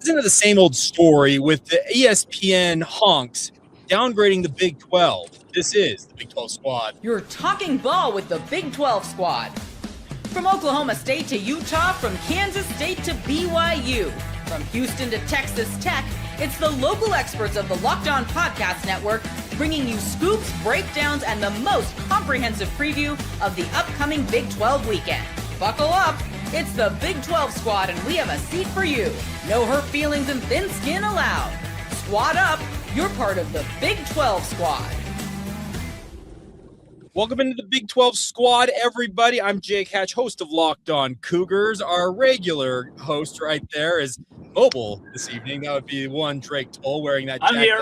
Listen to the same old story with the ESPN honks downgrading the Big 12. This is the Big 12 squad. You're talking ball with the Big 12 squad. From Oklahoma State to Utah, from Kansas State to BYU, from Houston to Texas Tech, it's the local experts of the Locked On Podcast Network bringing you scoops, breakdowns, and the most comprehensive preview of the upcoming Big 12 weekend. Buckle up. It's the Big 12 squad, and we have a seat for you. No hurt feelings and thin skin allowed. Squad up. You're part of the Big 12 squad. Welcome into the Big 12 squad, everybody. I'm Jake Hatch, host of Locked On Cougars. Our regular host right there is mobile this evening. That would be one Drake Toll wearing that jacket. I'm here.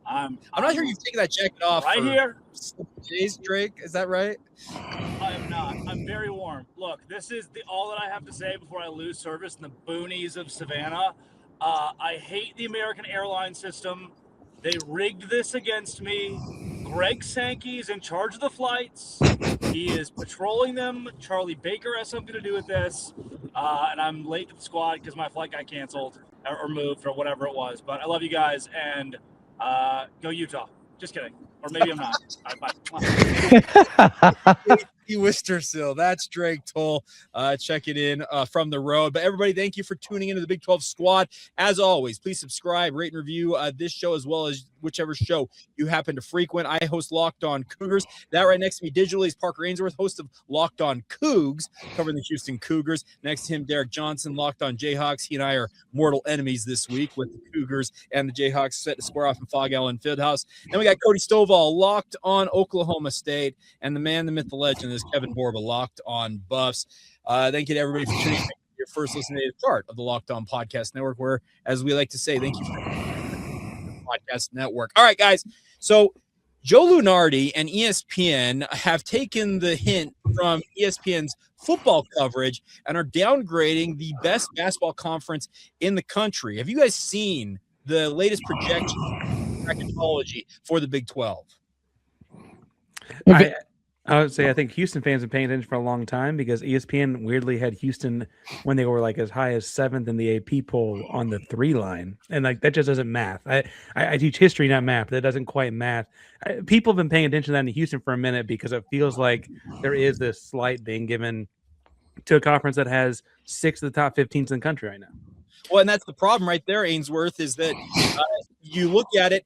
I'm not sure you've taken that jacket off. Right here. Days, Drake. Is that right? I am not. I'm very warm. Look, this is all that I have to say before I lose service in the boonies of Savannah. I hate the American airline system. They rigged this against me. Greg Sankey's in charge of the flights. He is patrolling them. Charlie Baker has something to do with this. And I'm late to the squad because my flight got canceled or moved or whatever it was. But I love you guys, and go Utah. Just kidding. Or maybe I'm not. All right, bye. Wistersill. That's Drake Toll checking in from the road. But everybody, thank you for tuning into the Big 12 squad. As always, please subscribe, rate, and review this show as well as whichever show you happen to frequent. I host Locked On Cougars. That right next to me digitally is Parker Ainsworth, host of Locked On Cougs, covering the Houston Cougars. Next to him, Derek Johnson, Locked On Jayhawks. He and I are mortal enemies this week with the Cougars and the Jayhawks set to square off in Fog Allen Fieldhouse. Then we got Cody Stovall, Locked On Oklahoma State, and the man, the myth, the legend is Kevin Borba, Locked On Buffs. Thank you to everybody for tuning in. Your first listening part of the Locked On Podcast Network, where, as we like to say, thank you for the Podcast Network. All right, guys. So Joe Lunardi and ESPN have taken the hint from ESPN's football coverage and are downgrading the best basketball conference in the country. Have you guys seen the latest projection bracketology for the Big 12? I would say I think Houston fans have been paying attention for a long time because ESPN weirdly had Houston when they were like as high as 7th in the AP poll on the 3 line. And like that just doesn't math. I teach history, not math. That doesn't quite math. People have been paying attention to that in Houston for a minute because it feels like there is this slight being given to a conference that has 6 of the top 15s in the country right now. Well, and that's the problem right there, Ainsworth, is that you look at it,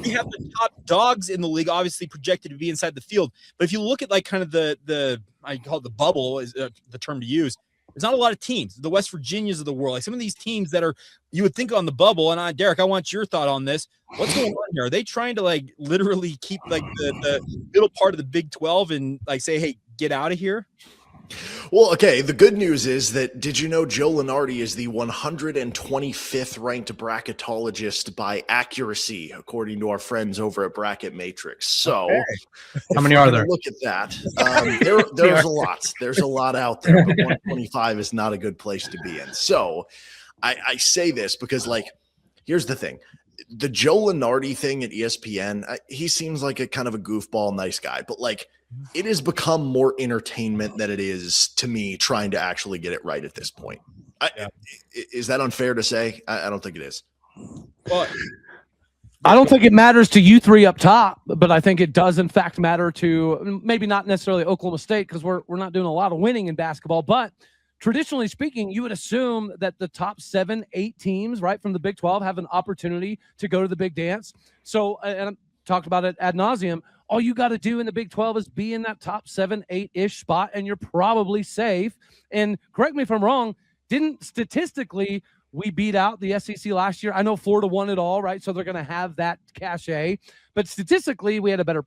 we have the top dogs in the league obviously projected to be inside the field. But if you look at like kind of the I call it the bubble is the term to use, there's not a lot of teams. The West Virginias of the world, like some of these teams that are you would think on the bubble. And Derek, I want your thought on this. What's going on here? Are they trying to like literally keep like the middle part of the Big 12 and like say, hey, get out of here? Well, okay, the good news is that did you know Joe Lunardi is the 125th ranked bracketologist by accuracy, according to our friends over at Bracket Matrix. So how many are there? Look at that. There's a lot. There's a lot out there, but 125 is not a good place to be in. So I say this because, like, here's the thing. The Joe Lunardi thing at ESPN, he seems like a kind of a goofball, nice guy, but like it has become more entertainment than it is to me trying to actually get it right at this point. Is that unfair to say? I don't think it is. Well, I don't think it matters to you three up top, but I think it does in fact matter to maybe not necessarily Oklahoma State because we're not doing a lot of winning in basketball, but traditionally speaking, you would assume that the top 7-8 teams, right, from the Big 12 have an opportunity to go to the big dance. So, and I talked about it ad nauseum, all you got to do in the Big 12 is be in that top 7-8-ish spot, and you're probably safe. And correct me if I'm wrong, didn't statistically we beat out the SEC last year? I know 4-1 it all, right? So they're going to have that cachet. But statistically, we had a better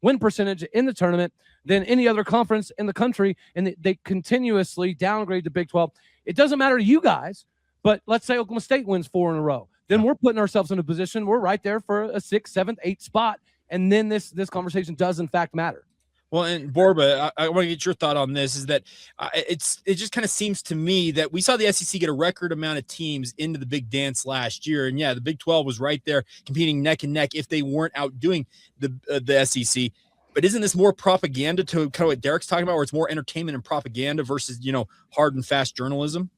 win percentage in the tournament than any other conference in the country, and they continuously downgrade the Big 12. It doesn't matter to you guys, but let's say Oklahoma State wins 4 in a row. Then we're putting ourselves in a position we're right there for a 6th, 7th, 8th spot, and then this conversation does, in fact, matter. Well, and Borba, I want to get your thought on this, is that it just kind of seems to me that we saw the SEC get a record amount of teams into the big dance last year. And, yeah, the Big 12 was right there competing neck and neck if they weren't outdoing the SEC. But isn't this more propaganda to kind of what Derek's talking about, where it's more entertainment and propaganda versus, hard and fast journalism?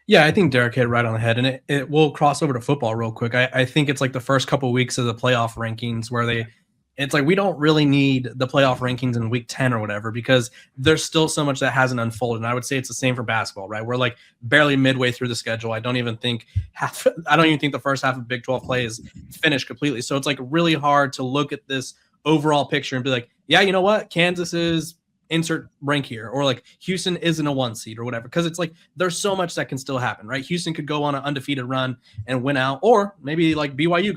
Yeah, I think Derek hit it right on the head, and it will cross over to football real quick. I think it's like the first couple of weeks of the playoff rankings where it's like we don't really need the playoff rankings in week 10 or whatever because there's still so much that hasn't unfolded. And I would say it's the same for basketball, right? We're like barely midway through the schedule. I don't even think the first half of Big 12 play is finished completely. So it's like really hard to look at this overall picture and be like, yeah, you know what? Kansas is insert rank here, or like Houston isn't a 1 seed or whatever, because it's like there's so much that can still happen, right? Houston could go on an undefeated run and win out, or maybe like BYU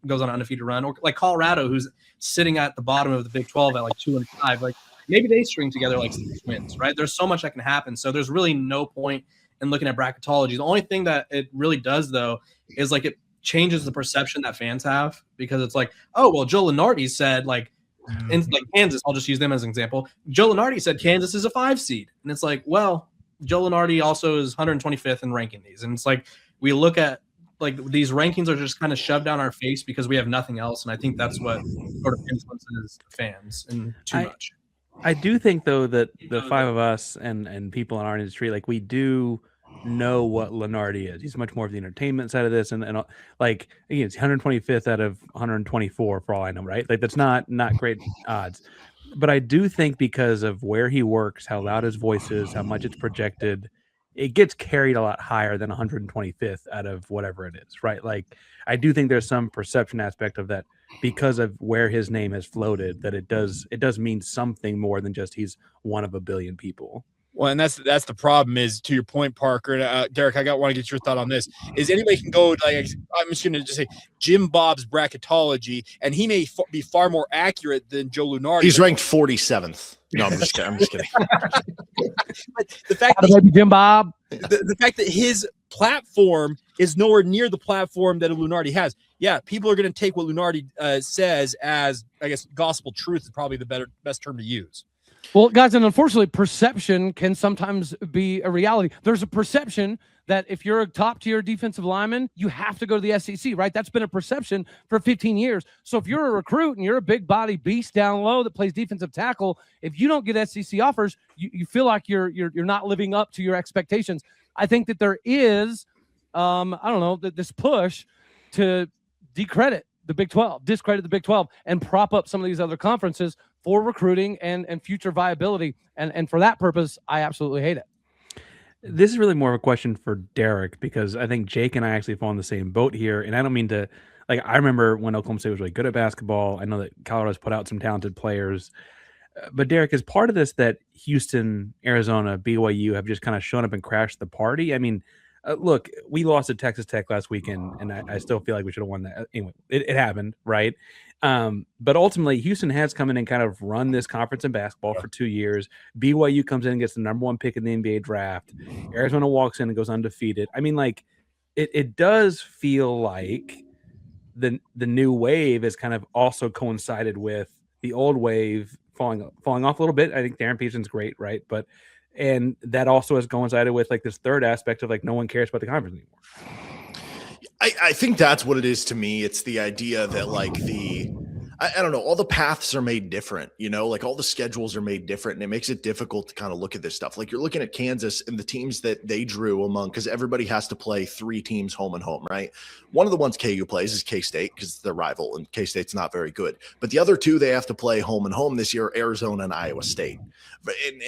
goes on an undefeated run, or like Colorado, who's sitting at the bottom of the Big 12 at like 2-5, like maybe they string together like 6 wins, right? There's so much that can happen, so there's really no point in looking at bracketology. The only thing that it really does though is like it changes the perception that fans have, because it's like, oh well, Joe Lunardi said like Kansas, I'll just use them as an example. Joe Lunardi said Kansas is a 5 seed. And it's like, well, Joe Lunardi also is 125th in ranking these. And it's like, we look at like these rankings are just kind of shoved down our face because we have nothing else. And I think that's what sort of influences fans and too much. I do think though that the 5 of us and people in our industry, like we do know what Lunardi is. He's much more of the entertainment side of this, and like again, it's 125th out of 124 for all I know, right? Like that's not great odds. But I do think because of where he works, how loud his voice is, how much it's projected, it gets carried a lot higher than 125th out of whatever it is, right? Like I do think there's some perception aspect of that because of where his name has floated, that it does mean something more than just he's one of a billion people. Well, and that's the problem is, to your point, Parker. Derek, I want to get your thought on this. Is anybody can go like, I'm just going to just say Jim Bob's bracketology, and he may be far more accurate than Joe Lunardi. He's ranked 47th. No, I'm just kidding. But the fact that Jim Bob, the fact that his platform is nowhere near the platform that a Lunardi has. Yeah, people are going to take what Lunardi says as, I guess, gospel truth is probably the best term to use. Well, guys, and unfortunately, perception can sometimes be a reality. There's a perception that if you're a top-tier defensive lineman, you have to go to the SEC, right? That's been a perception for 15 years. So if you're a recruit and you're a big-body beast down low that plays defensive tackle, if you don't get SEC offers, you feel like you're not living up to your expectations. I think that there is, this push to discredit the Big 12, and prop up some of these other conferences for recruiting and future viability. And for that purpose, I absolutely hate it. This is really more of a question for Derek, because I think Jake and I actually fall in the same boat here. And I don't mean to, like, I remember when Oklahoma State was really good at basketball. I know that Colorado's put out some talented players. But Derek, is part of this that Houston, Arizona, BYU have just kind of shown up and crashed the party? I mean, look, we lost at Texas Tech last weekend, and I still feel like we should have won that. Anyway, it happened, right? But ultimately, Houston has come in and kind of run this conference in basketball for 2 years. BYU comes in and gets the number 1 pick in the NBA draft. Arizona walks in and goes undefeated. I mean, like, it does feel like the new wave has kind of also coincided with the old wave falling off a little bit. I think Darren Peterson's great, right? And that also has coincided with like this third aspect of like no one cares about the conference anymore. I think that's what it is to me. It's the idea that like I don't know, all the paths are made different, like all the schedules are made different, and it makes it difficult to kind of look at this stuff. Like you're looking at Kansas and the teams that they drew among, because everybody has to play 3 teams home and home, right? One of the ones KU plays is K-State because it's their rival, and K-State's not very good. But the other 2 they have to play home and home this year, Arizona and Iowa State.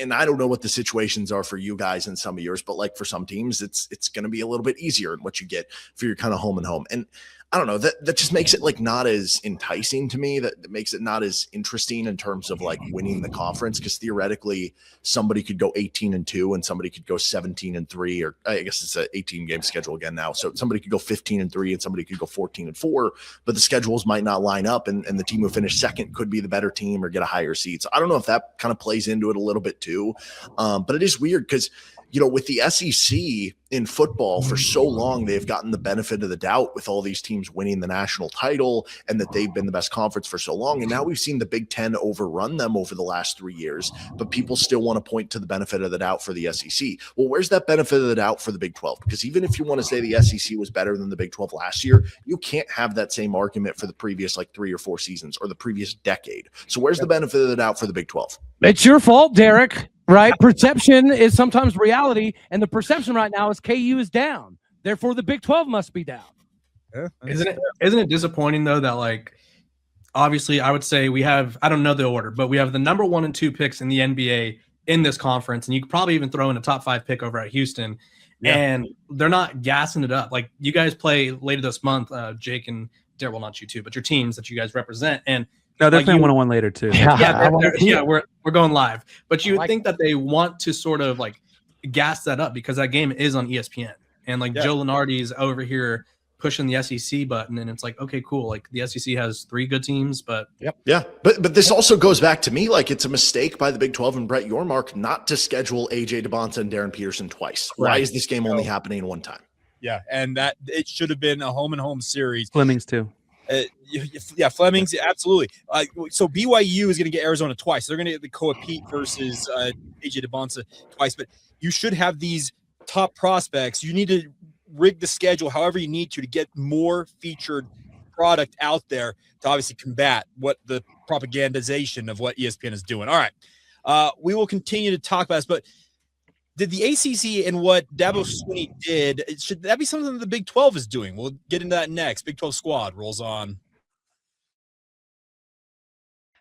And I don't know what the situations are for you guys in some of yours, but like for some teams, it's going to be a little bit easier in what you get for your kind of home and home. And I don't know, that just makes it like not as enticing to me. That makes it not as interesting in terms of like winning the conference, because theoretically somebody could go 18-2 and somebody could go 17-3, or I guess it's an 18-game schedule again now. So somebody could go 15-3 and somebody could go 14-4, but the schedules might not line up, and the team who finished second could be the better team or get a higher seed. So I don't know if that kind of plays into it a little bit too. But it is weird because, with the SEC in football for so long, they've gotten the benefit of the doubt with all these teams winning the national title, and that they've been the best conference for so long. And now we've seen the Big Ten overrun them over the last 3 years, but people still want to point to the benefit of the doubt for the SEC. Well, where's that benefit of the doubt for the Big 12? Because even if you want to say the SEC was better than the Big 12 last year, you can't have that same argument for the previous like 3 or 4 seasons or the previous decade. So where's the benefit of the doubt for the Big 12? It's your fault, Derek. Right? Perception is sometimes reality, and the perception right now is KU is down. Therefore, the Big 12 must be down. Yeah, Isn't it disappointing though that like obviously I would say we have, I don't know the order, but we have the number 1 and 2 picks in the NBA in this conference, and you could probably even throw in a top 5 pick over at Houston, and they're not gassing it up. Like you guys play later this month, Jake and Darryl, well, not you two, but your teams that you guys represent, and No, they're like playing 1-on-1 later too. We're going live, but you would think that they want to sort of like gas that up because that game is on ESPN, and like Joe Lunardi's over here pushing the SEC button, and it's like, okay, cool. Like the SEC has 3 good teams, but but this also goes back to me. Like it's a mistake by the Big 12 and Brett Yormark not to schedule AJ DeBonta and Darren Peterson twice. Right. Why is this game only happening one time? Yeah, and that it should have been a home and home series. Fleming's too. Fleming's absolutely. So BYU is going to get Arizona twice. They're going to get the Koa Pete versus AJ DeBonta twice. But you should have these top prospects. You need to rig the schedule however you need to get more featured product out there to obviously combat what the propagandization of what ESPN is doing. All right, we will continue to talk about this, but did the ACC and what Dabo Swinney did, should that be something that the Big 12 is doing? We'll get into that next. Big 12 squad rolls on.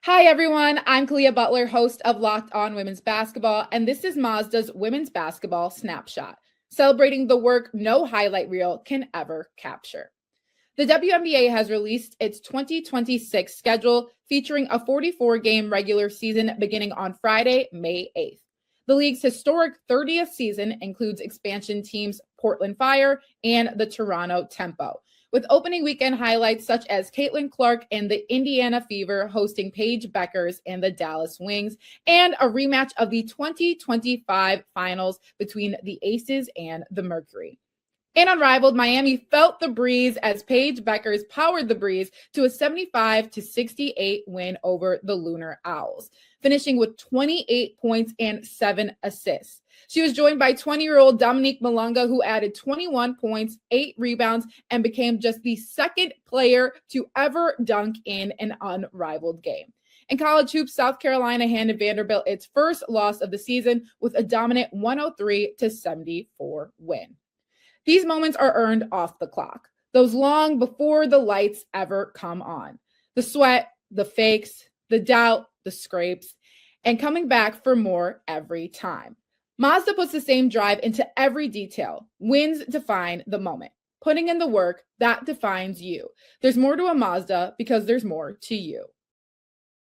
Hi, everyone. I'm Kalia Butler, host of Locked On Women's Basketball, and this is Mazda's Women's Basketball Snapshot, celebrating the work no highlight reel can ever capture. The WNBA has released its 2026 schedule featuring a 44-game regular season beginning on Friday, May 8th. The league's historic 30th season includes expansion teams Portland Fire and the Toronto Tempo, with opening weekend highlights such as Caitlin Clark and the Indiana Fever hosting Paige Beckers and the Dallas Wings, and a rematch of the 2025 finals between the Aces and the Mercury. And unrivaled, Miami felt the breeze as Paige Beckers powered the breeze to a 75-68 win over the Lunar Owls, finishing with 28 points and 7 assists. She was joined by 20-year-old Dominique Malunga, who added 21 points, 8 rebounds, and became just the second player to ever dunk in an unrivaled game. In college hoops, South Carolina handed Vanderbilt its first loss of the season with a dominant 103-74 win. These moments are earned off the clock, those long before the lights ever come on. The sweat, the fakes, the doubt, the scrapes, and coming back for more every time. Mazda puts the same drive into every detail. Wins define the moment. Putting in the work, that defines you. There's more to a Mazda because there's more to you.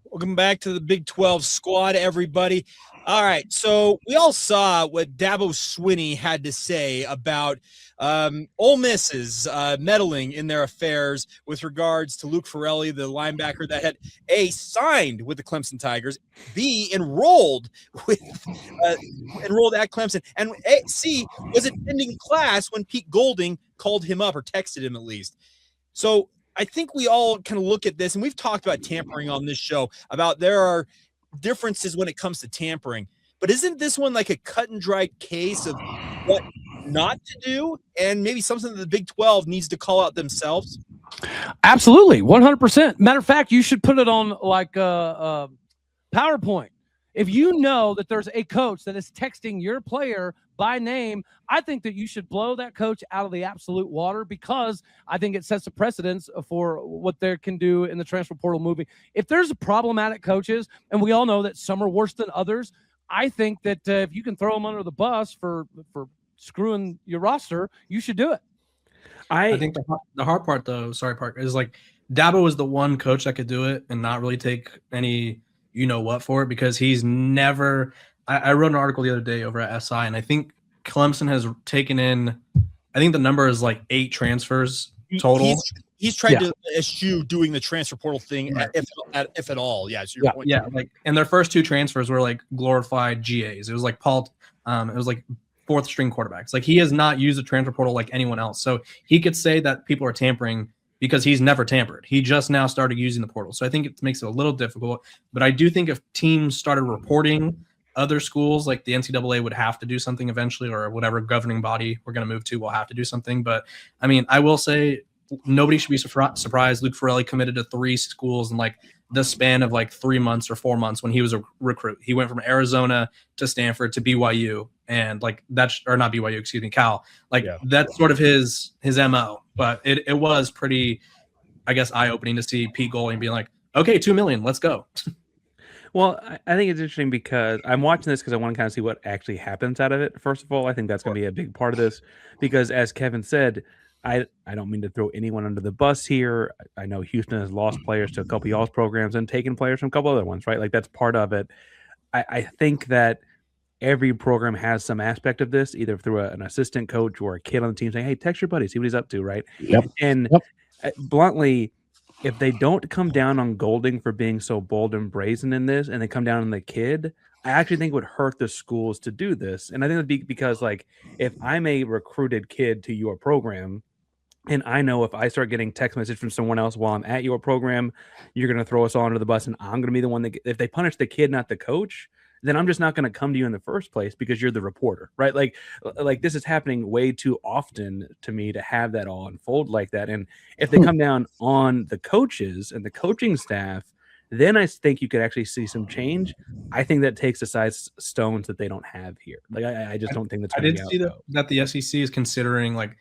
Welcome back to the Big 12 squad, everybody. All right, so we all saw what Dabo Swinney had to say about Ole Miss's meddling in their affairs with regards to Luke Forelli, the linebacker that had A, signed with the Clemson Tigers, B, enrolled at Clemson, and C, was attending class when Pete Golding called him up or texted him at least. So I think we all kind of look at this, and we've talked about tampering on this show, about there are differences when it comes to tampering. But isn't this one like a cut and dry case of what not to do, and maybe something that the Big 12 needs to call out themselves? Absolutely, 100%. Matter of fact, you should put it on like a PowerPoint. If you know that there's a coach that is texting your player by name, I think that you should blow that coach out of the absolute water, because I think it sets a precedence for what they can do in the transfer portal moving. If there's problematic coaches, and we all know that some are worse than others, I think that if you can throw them under the bus for screwing your roster, you should do it. I think the hard part, though, sorry, Park, is like Dabo was the one coach that could do it and not really take any you-know-what for it, because he's never – I wrote an article the other day over at SI, and I think Clemson has taken in – I think the number is like 8 transfers total. He's tried to eschew doing the transfer portal thing, if at all. Yeah, so your point. Yeah, like, and their first 2 transfers were like glorified GAs. It was like Paul – it was like – 4th string quarterbacks. Like, he has not used the transfer portal like anyone else. So he could say that people are tampering because he's never tampered. He just now started using the portal. So I think it makes it a little difficult. But I do think if teams started reporting other schools, like the NCAA would have to do something eventually, or whatever governing body we're going to move to will have to do something. But I mean, I will say nobody should be surprised. Luke Forelli committed to 3 schools in like the span of like 3 months or 4 months when he was a recruit. He went from Arizona to Stanford to BYU, and like that's, or not BYU, excuse me, Cal. Like that's sort of his MO. But it was pretty, I guess, eye-opening to see Pete Golding being like, okay, $2 million, let's go. Well, I think it's interesting because I'm watching this because I want to kind of see what actually happens out of it. First of all, I think that's going to be a big part of this because, as Kevin said, I don't mean to throw anyone under the bus here. I know Houston has lost players to a couple of y'all's programs and taken players from a couple other ones, right? Like that's part of it. I think that every program has some aspect of this, either through an assistant coach or a kid on the team saying, hey, text your buddy, see what he's up to, right? Yep. And bluntly, if they don't come down on Golding for being so bold and brazen in this, and they come down on the kid, I actually think it would hurt the schools to do this. And I think it'd be because, like, if I'm a recruited kid to your program, and I know if I start getting text message from someone else while I'm at your program, you're going to throw us all under the bus, and I'm going to be the one that, if they punish the kid, not the coach, then I'm just not going to come to you in the first place because you're the reporter, right? Like this is happening way too often to me to have that all unfold like that. And if they come down on the coaches and the coaching staff, then I think you could actually see some change. I think that takes aside stones that they don't have here. Like I just don't think that's. I did see that the SEC is considering like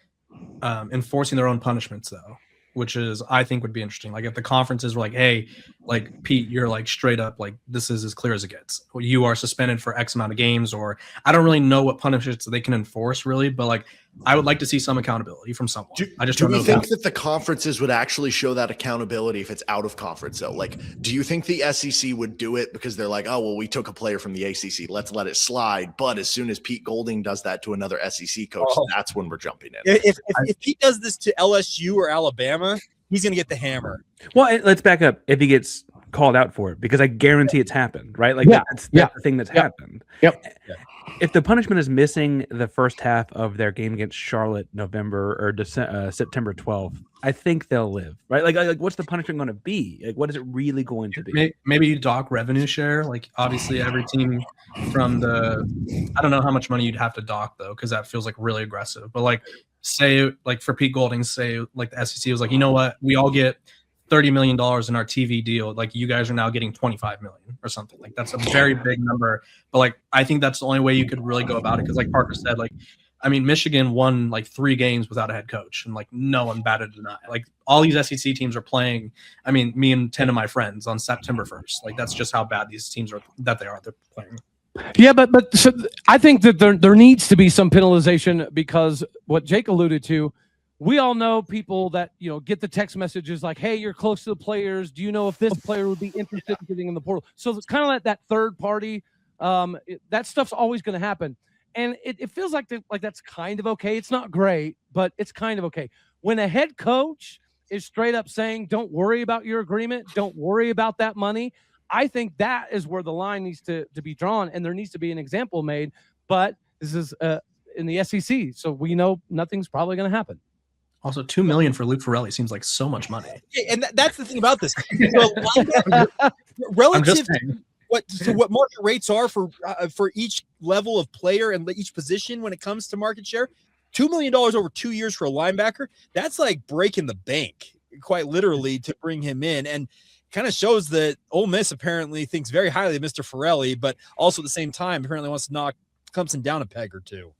enforcing their own punishments though, which is, I think, would be interesting. Like if the conferences were like, hey, like Pete, you're like straight up, like this is as clear as it gets. You are suspended for X amount of games, or I don't really know what punishments they can enforce really, but like I would like to see some accountability from someone. I just don't know. Do you think that the conferences would actually show that accountability if it's out of conference though? Like, do you think the SEC would do it because they're like, oh, well, we took a player from the ACC, let's let it slide. But as soon as Pete Golding does that to another SEC coach, that's when we're jumping in. If Pete does this to LSU or Alabama, he's going to get the hammer. Well, let's back up. If he gets called out for it, because I guarantee it's happened, right? Like that's the thing that's happened. Yep. If the punishment is missing the first half of their game against Charlotte, November or September 12th, I think they'll live, right? Like what's the punishment going to be? Like, what is it really going to be? Maybe you dock revenue share. Like, obviously, every team from I don't know how much money you'd have to dock though, because that feels like really aggressive. But like, say, like for Pete Golding, say like the SEC was like, you know what, we all get $30 million in our TV deal. Like you guys are now getting 25 million or something. Like that's a very big number. But like, I think that's the only way you could really go about it. Cause like Parker said, like, I mean, Michigan won like 3 games without a head coach and like no one batted an eye. Like all these SEC teams are playing. I mean, me and 10 of my friends on September 1st, like that's just how bad these teams are they're playing. Yeah, but so I think that there needs to be some penalization because what Jake alluded to, we all know people that, you know, get the text messages like, hey, you're close to the players. Do you know if this player would be interested in getting in the portal? So it's kind of like that third party. That stuff's always going to happen. And it feels like that's kind of okay. It's not great, but it's kind of okay. When a head coach is straight up saying, don't worry about your agreement, don't worry about that money, I think that is where the line needs to be drawn, and there needs to be an example made. But this is in the SEC, so we know nothing's probably going to happen. Also, $2 million for Luke Forelli seems like so much money. Yeah, and that's the thing about this. Relative to what market rates are for each level of player and each position when it comes to market share, $2 million over 2 years for a linebacker, that's like breaking the bank, quite literally, to bring him in. And kind of shows that Ole Miss apparently thinks very highly of Mr. Forelli, but also at the same time apparently wants to knock Clemson down a peg or two.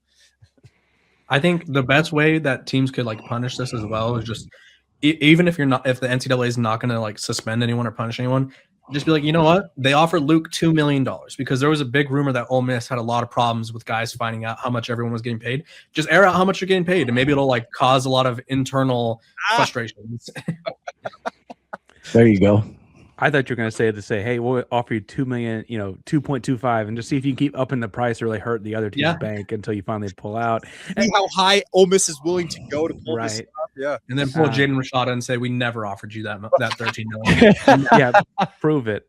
I think the best way that teams could like punish this as well is just even if the NCAA is not going to like suspend anyone or punish anyone, just be like, you know what? They offered Luke $2 million because there was a big rumor that Ole Miss had a lot of problems with guys finding out how much everyone was getting paid. Just air out how much you're getting paid, and maybe it'll like cause a lot of internal frustrations. There you go. I thought you were going to say, hey, we'll offer you $2 million, 2.25, and just see if you can keep upping the price or really hurt the other team's bank until you finally pull out. See how high Ole Miss is willing to go to pull this up. Yeah. And then pull Jaden Rashada and say, we never offered you that $13 million. Yeah, prove it.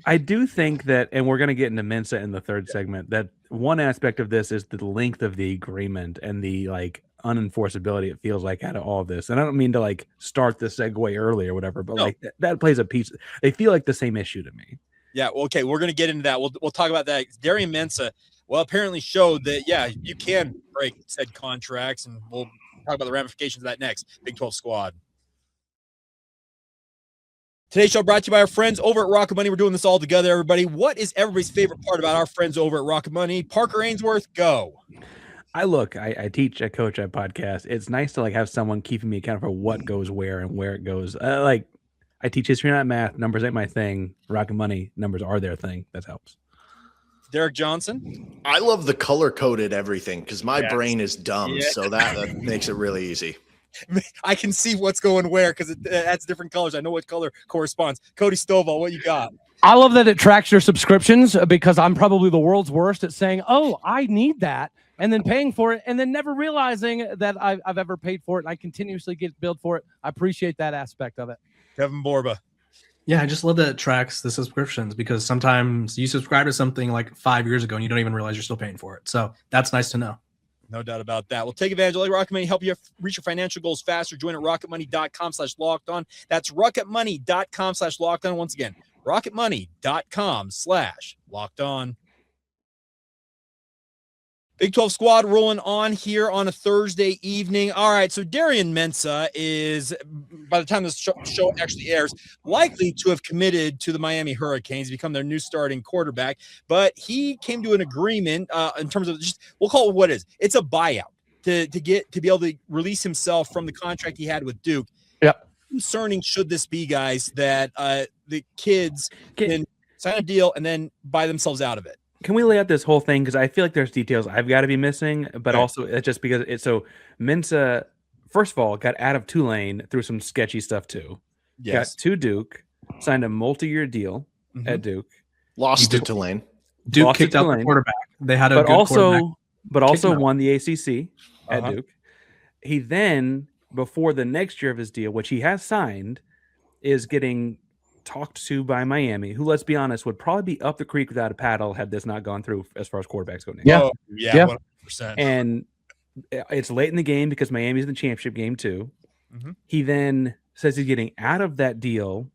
I do think that, and we're going to get into Mensah in the third segment, that one aspect of this is the length of the agreement and the like unenforceability it feels like out of all of this. And I don't mean to like start the segue early or whatever, but like that plays a piece. They feel like the same issue to me. Yeah. Well, okay. We're going to get into that. We'll talk about that. Darian Mensah, apparently showed that, you can break said contracts, and we'll talk about the ramifications of that next. Big 12 squad. Today's show brought to you by our friends over at Rocket Money. We're doing this all together, everybody. What is everybody's favorite part about our friends over at Rocket Money? Parker Ainsworth, go. I teach, I coach, I podcast. It's nice to have someone keeping me accountable for what goes where and where it goes. I teach history, not math. Numbers ain't my thing. Rocket Money, numbers are their thing. That helps. Derek Johnson. I love the color-coded everything because my brain is dumb, so that makes it really easy. I can see what's going where because it adds different colors. I know what color corresponds. Cody Stovall, what you got? I love that it tracks your subscriptions because I'm probably the world's worst at saying, oh, I need that, and then paying for it, and then never realizing that I've ever paid for it, and I continuously get billed for it. I appreciate that aspect of it. Kevin Borba. Yeah, I just love that it tracks the subscriptions because sometimes you subscribe to something 5 years ago and you don't even realize you're still paying for it. So that's nice to know. No doubt about that. Well, take advantage of Rocket Money, help you reach your financial goals faster. Join at rocketmoney.com/lockedon. That's rocketmoney.com/lockedon. Once again, rocketmoney.com/lockedon. Big 12 squad rolling on here on a Thursday evening. All right, so Darian Mensah is, by the time this show actually airs, likely to have committed to the Miami Hurricanes, become their new starting quarterback. But he came to an agreement in terms of we'll call it what it is. It's a buyout to be able to release himself from the contract he had with Duke. Yep. Concerning should this be, guys, that the kids can sign a deal and then buy themselves out of it? Can we lay out this whole thing? Because I feel like there's details I've got to be missing, but also it's just because it's so Mensah, first of all, got out of Tulane through some sketchy stuff too. Yes. Got to Duke, signed a multi-year deal at Duke. Lost to Tulane. Duke kicked out the quarterback. They had a good quarterback. But also won the ACC at Duke. He then, before the next year of his deal, which he has signed, is getting talked to by Miami, who, let's be honest, would probably be up the creek without a paddle had this not gone through as far as quarterbacks go. Yeah. 100%. And it's late in the game because Miami's in the championship game too. He then says he's getting out of that deal,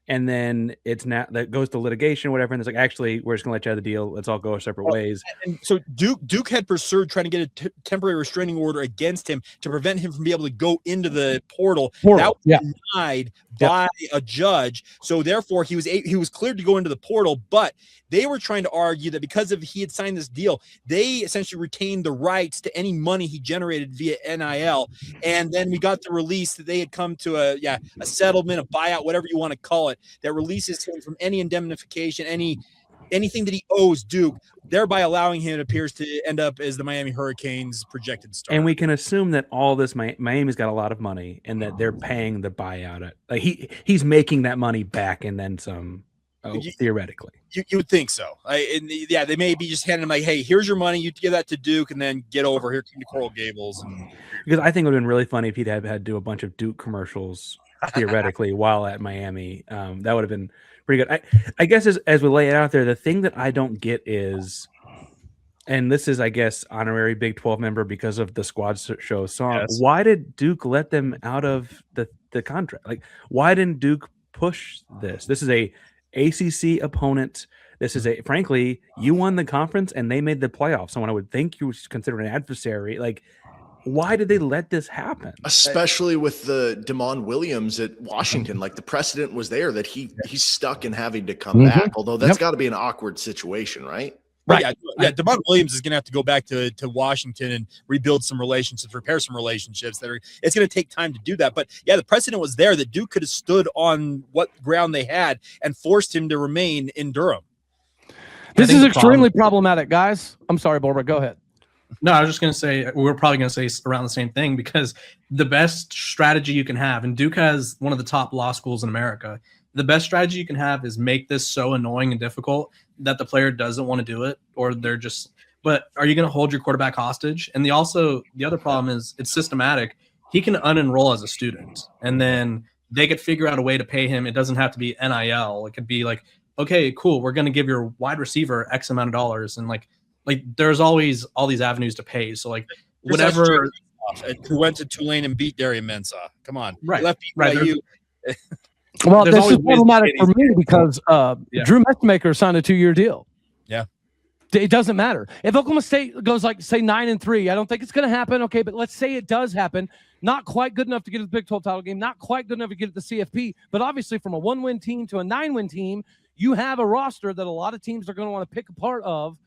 and then it's not that goes to litigation, whatever. And it's actually, we're just gonna let you out of the deal. Let's all go our separate ways. And so Duke had pursued trying to get a temporary restraining order against him to prevent him from being able to go into the portal. That was denied by a judge. So therefore, he was cleared to go into the portal, but they were trying to argue that because he had signed this deal, they essentially retained the rights to any money he generated via NIL. And then we got the release that they had come to a settlement, a buyout, whatever you want to call it, that releases him from any indemnification, anything that he owes Duke, thereby allowing him, it appears, to end up as the Miami Hurricanes' projected star. And we can assume that all this Miami's got a lot of money and that they're paying the buyout. He's making that money back and then some. Theoretically, you would think so. They may be just handing him hey, here's your money. You give that to Duke, and then get over here to Coral Gables. Because I think it would have been really funny if he'd had to do a bunch of Duke commercials theoretically while at Miami. That would have been pretty good. I guess as we lay it out there, the thing that I don't get is, and this is, I guess, honorary Big 12 member because of the squad show song. Yes. Why did Duke let them out of the contract? Why didn't Duke push this? This is a ACC opponent. This is frankly, you won the conference and they made the playoffs. Someone I would think you would consider an adversary. Why did they let this happen? Especially with the Damon Williams at Washington. The precedent was there that he's stuck in having to come back. Although that's got to be an awkward situation, right? Right. Yeah. Damon Williams is going to have to go back to Washington and rebuild some relationships, repair some relationships. It's going to take time to do that. But yeah, the precedent was there that Duke could have stood on what ground they had and forced him to remain in Durham. This is extremely problematic, guys. I'm sorry, Barbara. Go ahead. No, I was just going to say, we're probably going to say around the same thing because the best strategy you can have, and Duke has one of the top law schools in America, the best strategy you can have is make this so annoying and difficult that the player doesn't want to do it, or but are you going to hold your quarterback hostage? And the other problem is it's systematic. He can unenroll as a student, and then they could figure out a way to pay him. It doesn't have to be NIL. It could be okay, cool, we're going to give your wide receiver X amount of dollars. And there's always all these avenues to pay. So whatever. Who went to Tulane and beat Darian Mensah. Come on. Right. Left by you. Well, this is problematic for me because Drew Messmaker signed a 2-year deal. Yeah. It doesn't matter. If Oklahoma State goes say 9-3, I don't think it's going to happen. Okay, but let's say it does happen. not quite good enough to get to the Big 12 title game, not quite good enough to get to the CFP. But obviously, from a 1-win team to a 9-win team, you have a roster that a lot of teams are going to want to pick apart of.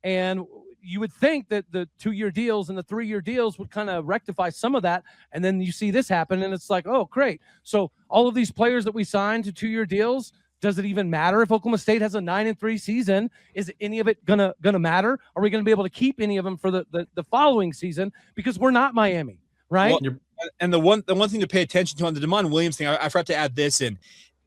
And you would think that the 2-year deals and the 3-year deals would kind of rectify some of that. And then you see this happen, and it's like, oh, great. So all of these players that we signed to 2-year deals, does it even matter if Oklahoma State has a 9-3 season? Is any of it gonna matter? Are we gonna be able to keep any of them for the following season? Because we're not Miami, right? Well, and the one thing to pay attention to on the DeMond Williams thing, I forgot to add this in.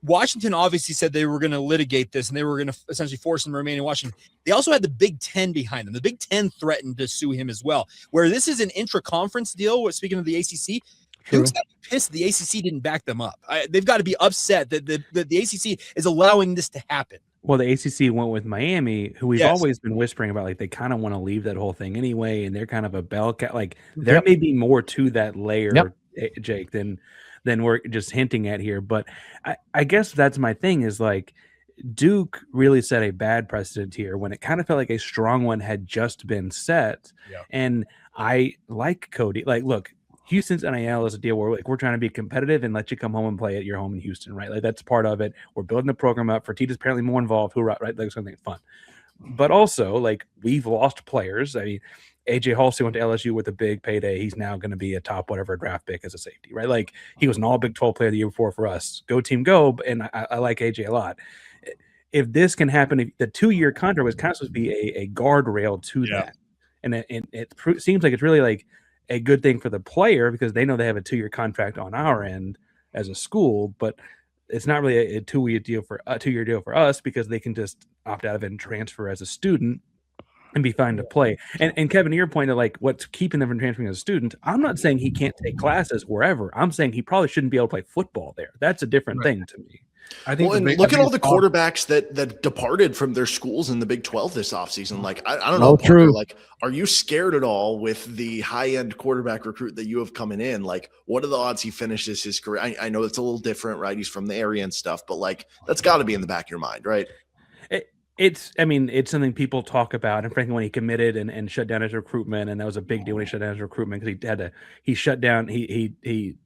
Washington obviously said they were going to litigate this and they were going to essentially force him to remain in Washington. They also had the Big Ten behind them. The Big Ten threatened to sue him as well. Where this is an intra-conference deal, speaking of the ACC, Duke's got to be pissed the ACC didn't back them up. They've got to be upset that the ACC is allowing this to happen. Well, the ACC went with Miami, who we've always been whispering about, like they kind of want to leave that whole thing anyway, and they're kind of a bell cat. Like there may be more to that layer, Jake, than we're just hinting at here. But I guess that's my thing is like Duke really set a bad precedent here when it kind of felt like a strong one had just been set. Yeah. And I like Cody. Like, look, Houston's NIL is a deal where like we're trying to be competitive and let you come home and play at your home in Houston, right? Like that's part of it. We're building the program up. Fertitta's apparently more involved. Hoorah, right? Like something fun. But also, like we've lost players. I mean, AJ Halsey went to LSU with a big payday. He's now going to be a top whatever draft pick as a safety, right? Like he was an all Big 12 player the year before for us. Go team, go! And I like AJ a lot. If this can happen, the 2-year contract was kind of supposed to be a guardrail to that, and it seems like it's really like a good thing for the player because they know they have a 2-year contract on our end as a school, but it's not really a 2-year deal for us because they can just opt out of it and transfer as a student and be fine to play. And Kevin, to your point of like what's keeping them from transferring as a student, I'm not saying he can't take classes wherever. I'm saying he probably shouldn't be able to play football there. That's a different thing to me. I think look at all the quarterbacks that departed from their schools in the Big 12 this offseason. Like, I don't know. Parker, like, are you scared at all with the high-end quarterback recruit that you have coming in? Like, what are the odds he finishes his career? I know it's a little different, right? He's from the area and stuff, but like, that's got to be in the back of your mind, right? It's something people talk about. And frankly, when he committed and shut down his recruitment, and that was a big deal when he shut down his recruitment because he shut down, he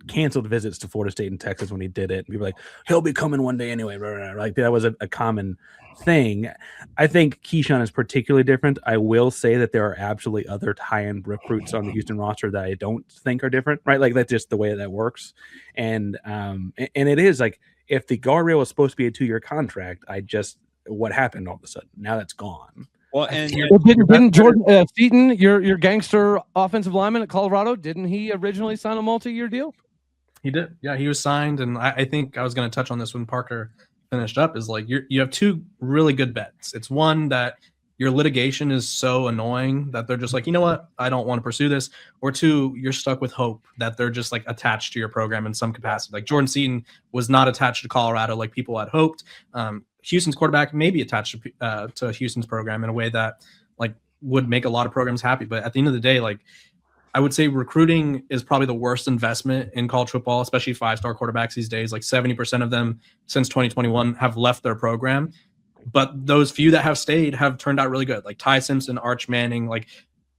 canceled visits to Florida State and Texas when he did it. People were like, he'll be coming one day anyway. Like that was a common thing. I think Keyshawn is particularly different. I will say that there are absolutely other high-end recruits on the Houston roster that I don't think are different, right? Like that's just the way that works. And it is like, if the guardrail was supposed to be a 2-year contract, what happened all of a sudden? Now that's gone. Well, and didn't Jordan Seaton, your gangster offensive lineman at Colorado, didn't he originally sign a multi-year deal? He did. Yeah, he was signed. And I think I was going to touch on this when Parker finished up is like you have 2 really good bets. It's one that your litigation is so annoying that they're just like, you know what? I don't want to pursue this. Or 2, you're stuck with hope that they're just like attached to your program in some capacity. Like Jordan Seaton was not attached to Colorado like people had hoped. Houston's quarterback may be attached to Houston's program in a way that like would make a lot of programs happy. But at the end of the day, like I would say recruiting is probably the worst investment in college football, especially 5-star quarterbacks these days. Like 70% of them since 2021 have left their program. But those few that have stayed have turned out really good. Like Ty Simpson, Arch Manning. Like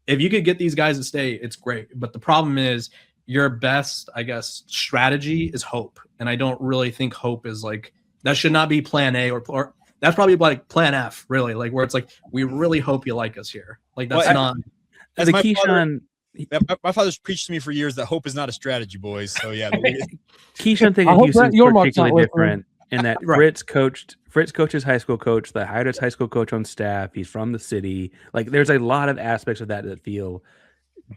if you could get these guys to stay, it's great. But the problem is your best, I guess, strategy is hope. And I don't really think hope is like, that should not be plan A or that's probably like plan F, really, like where it's like, we really hope you like us here. Like that's not. As my father's preached to me for years that hope is not a strategy, boys. So yeah. Keyshawn thing in Houston is particularly different in that Fritz coaches high school coach, the hired his high school coach on staff. He's from the city. Like there's a lot of aspects of that feel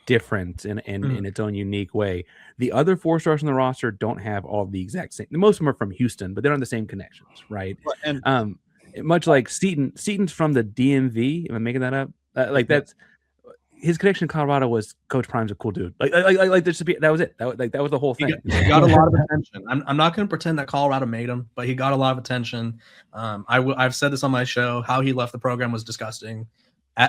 different in its own unique way. The other 4-stars on the roster don't have all the exact same. Most of them are from Houston, but they don't have the same connections, right? And much like Seaton's from the DMV. Am I making that up? That's his connection to Colorado was Coach Prime's a cool dude. Like there should be, that was it. That was the whole thing. He got a lot of attention. I'm not going to pretend that Colorado made him, but he got a lot of attention. I've said this on my show. How he left the program was disgusting.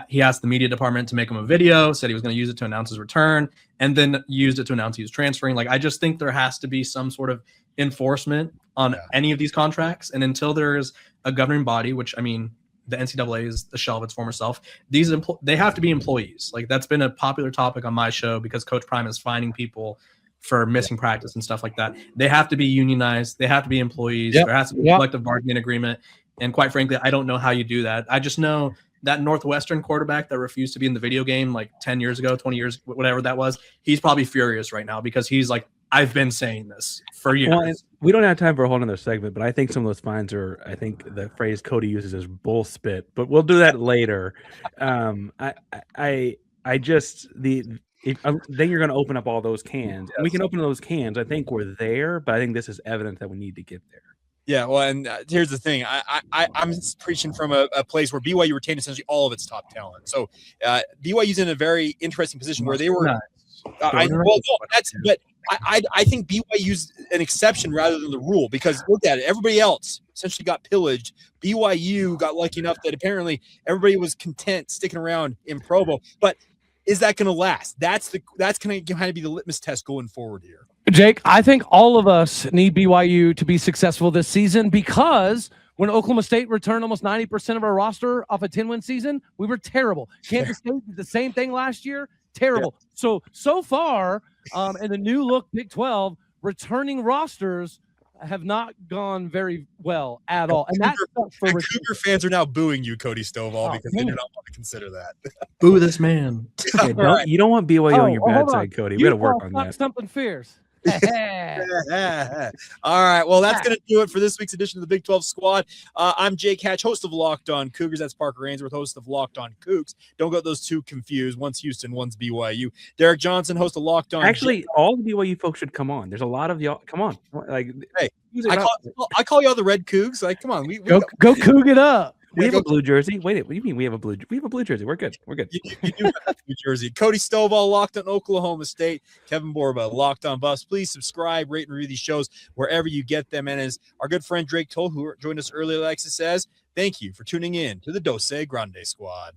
He asked the media department to make him a video, said he was going to use it to announce his return, and then used it to announce he was transferring. Like, I just think there has to be some sort of enforcement on any of these contracts. And until there's a governing body, which, I mean, the NCAA is the shell of its former self, they have to be employees. Like, that's been a popular topic on my show because Coach Prime is finding people for missing practice and stuff like that. They have to be unionized. They have to be employees. Yep. There has to be a collective bargaining agreement. And quite frankly, I don't know how you do that. I just know that Northwestern quarterback that refused to be in the video game like 10 years ago, 20 years, whatever that was, he's probably furious right now because he's like, I've been saying this for years. Well, we don't have time for a whole other segment, but I think some of those fines are, I think the phrase Cody uses is bull spit, but we'll do that later. Then you're going to open up all those cans. And we can open those cans. I think we're there, but I think this is evidence that we need to get there. Yeah, well, and here's the thing. I'm preaching from a place where BYU retained essentially all of its top talent. So BYU's in a very interesting position where they were. I think BYU's an exception rather than the rule because look at it. Everybody else essentially got pillaged. BYU got lucky enough that apparently everybody was content sticking around in Provo. But is that going to last? That's going to kind of be the litmus test going forward here. Jake, I think all of us need BYU to be successful this season because when Oklahoma State returned almost 90% of our roster off a 10-win season, we were terrible. Kansas State did the same thing last year. Terrible. Yeah. So far, in the new look Big 12, returning rosters have not gone very well at all. And Cougar fans are now booing you, Cody Stovall, because they do not want to consider that. Boo this man. Yeah, you don't want BYU on your bad side, Cody. We got to work on that. Something fierce. All right. Well, that's going to do it for this week's edition of the Big 12 Squad. I'm Jake Hatch, host of Locked On Cougars. That's Parker Ainsworth, host of Locked On Cougs. Don't get those two confused. One's Houston, one's BYU. Derek Johnson, host of Locked On. Actually, all the BYU folks should come on. There's a lot of y'all. Come on. Like, hey, I call y'all the Red Cougs. Like, come on. Go Coug it up. We have a blue jersey. Wait, what do you mean we have a blue jersey? We're good. We're good. You do have a blue jersey. Cody Stovall, Locked On Oklahoma State. Kevin Borba, Locked On Buffs. Please subscribe, rate, and review these shows wherever you get them. And as our good friend Drake Toll, who joined us earlier, likes to says, thank you for tuning in to the Dose Grande Squad.